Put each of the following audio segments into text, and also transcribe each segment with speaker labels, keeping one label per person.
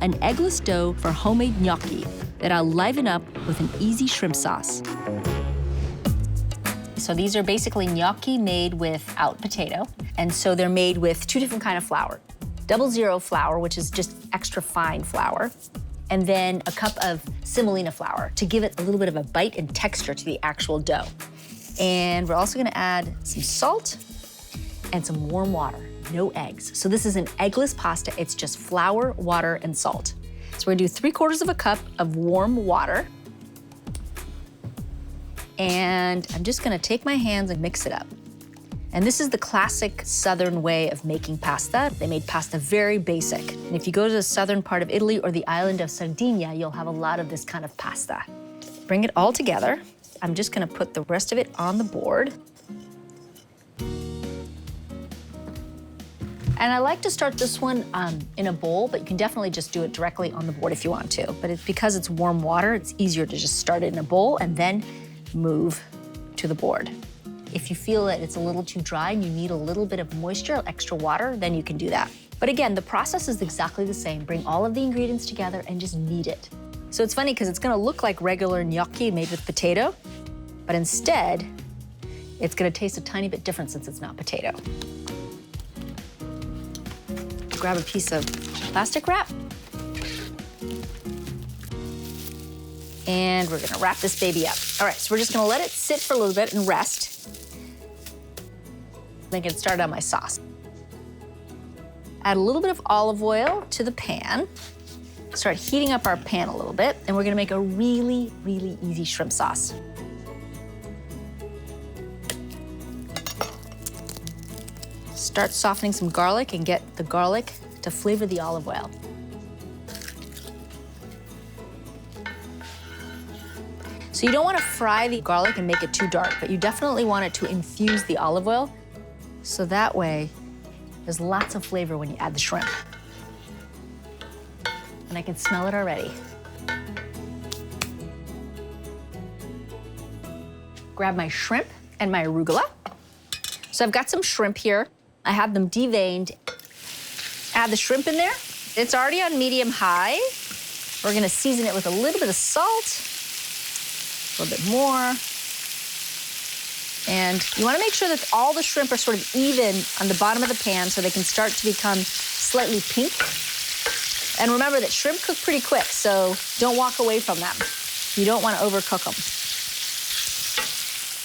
Speaker 1: an eggless dough for homemade gnocchi that I'll liven up with an easy shrimp sauce. So these are basically gnocchi made without potato. And so they're made with two different kinds of flour. 00 flour, which is just extra fine flour, and then a cup of semolina flour to give it a little bit of a bite and texture to the actual dough. And we're also gonna add some salt and some warm water, no eggs. So this is an eggless pasta. It's just flour, water, and salt. So we're gonna do 3/4 of a cup of warm water. And I'm just gonna take my hands and mix it up. And this is the classic Southern way of making pasta. They made pasta very basic. And if you go to the southern part of Italy or the island of Sardinia, you'll have a lot of this kind of pasta. Bring it all together. I'm just gonna put the rest of it on the board. And I like to start this one in a bowl, but you can definitely just do it directly on the board if you want to. But because it's warm water, it's easier to just start it in a bowl and then move to the board. If you feel that it's a little too dry and you need a little bit of moisture, extra water, then you can do that. But again, the process is exactly the same. Bring all of the ingredients together and just knead it. So it's funny because it's gonna look like regular gnocchi made with potato, but instead, it's gonna taste a tiny bit different since it's not potato. Grab a piece of plastic wrap. And we're gonna wrap this baby up. All right, so we're just gonna let it sit for a little bit and rest. Then get started on my sauce. Add a little bit of olive oil to the pan. Start heating up our pan a little bit, and we're gonna make a really, really easy shrimp sauce. Start softening some garlic and get the garlic to flavor the olive oil. So you don't want to fry the garlic and make it too dark, but you definitely want it to infuse the olive oil, so that way there's lots of flavor when you add the shrimp. And I can smell it already. Grab my shrimp and my arugula. So I've got some shrimp here. I have them deveined. Add the shrimp in there. It's already on medium-high. We're gonna season it with a little bit of salt, a little bit more. And you wanna make sure that all the shrimp are sort of even on the bottom of the pan so they can start to become slightly pink. And remember that shrimp cook pretty quick, so don't walk away from them. You don't wanna overcook them.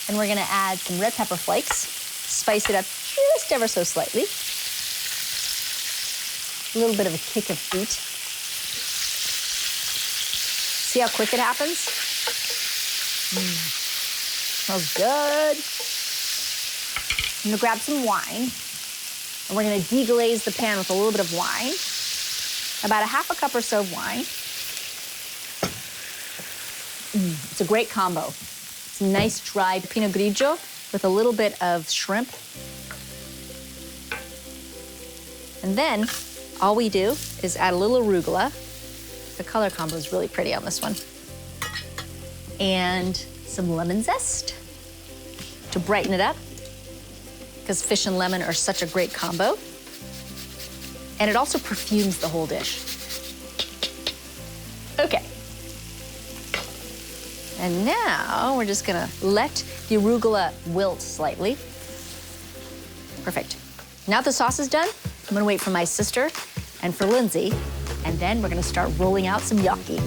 Speaker 1: And we're gonna add some red pepper flakes, spice it up just ever so slightly. A little bit of a kick of heat. See how quick it happens? Smells good. I'm gonna grab some wine, and we're gonna deglaze the pan with a little bit of wine. About a half a cup or so of wine. It's a great combo. It's nice dry Pinot Grigio with a little bit of shrimp. And then all we do is add a little arugula. The color combo is really pretty on this one. And some lemon zest to brighten it up, because fish and lemon are such a great combo. And it also perfumes the whole dish. Okay. And now we're just gonna let the arugula wilt slightly. Perfect. Now that the sauce is done, I'm gonna wait for my sister and for Lindsay, and then we're gonna start rolling out some gnocchi.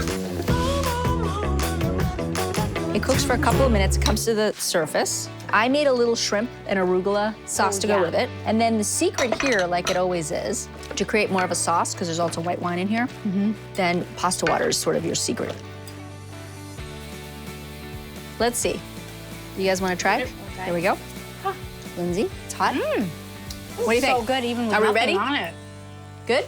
Speaker 1: It cooks for a couple of minutes, it comes to the surface. I made a little shrimp and arugula sauce to go with it. And then the secret here, like it always is, to create more of a sauce, because there's also white wine in here, then pasta water is sort of your secret. Let's see. You guys want to try?
Speaker 2: Okay.
Speaker 1: Here we go.
Speaker 2: Huh.
Speaker 1: Lindsay, it's hot.
Speaker 2: What
Speaker 1: do you think?
Speaker 2: So good, even with
Speaker 1: Are we
Speaker 2: nothing
Speaker 1: ready?
Speaker 2: on it.
Speaker 1: Good?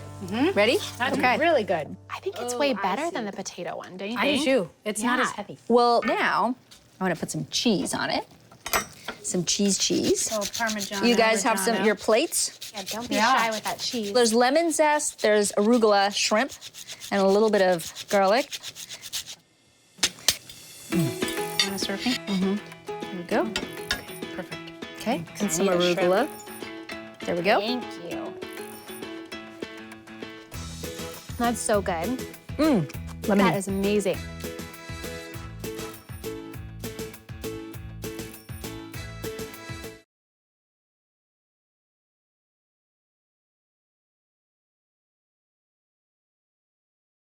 Speaker 1: Ready?
Speaker 2: That's
Speaker 1: Okay.
Speaker 2: really good.
Speaker 3: I think it's way better than the potato one, don't you
Speaker 2: I
Speaker 3: think?
Speaker 2: do too. It's not as heavy.
Speaker 1: Well, now I want to put some cheese on it. Some cheese.
Speaker 2: So Parmesan.
Speaker 1: You guys have your plates?
Speaker 3: Yeah, don't be shy with that cheese.
Speaker 1: There's lemon zest, there's arugula, shrimp, and a little bit of garlic.
Speaker 2: Want to serve me?
Speaker 1: There we go.
Speaker 2: Perfect.
Speaker 1: Okay, and some
Speaker 2: need a shrimp.
Speaker 1: arugula. There we go.
Speaker 3: Thank you. That's so good.
Speaker 1: Let me
Speaker 3: That is amazing.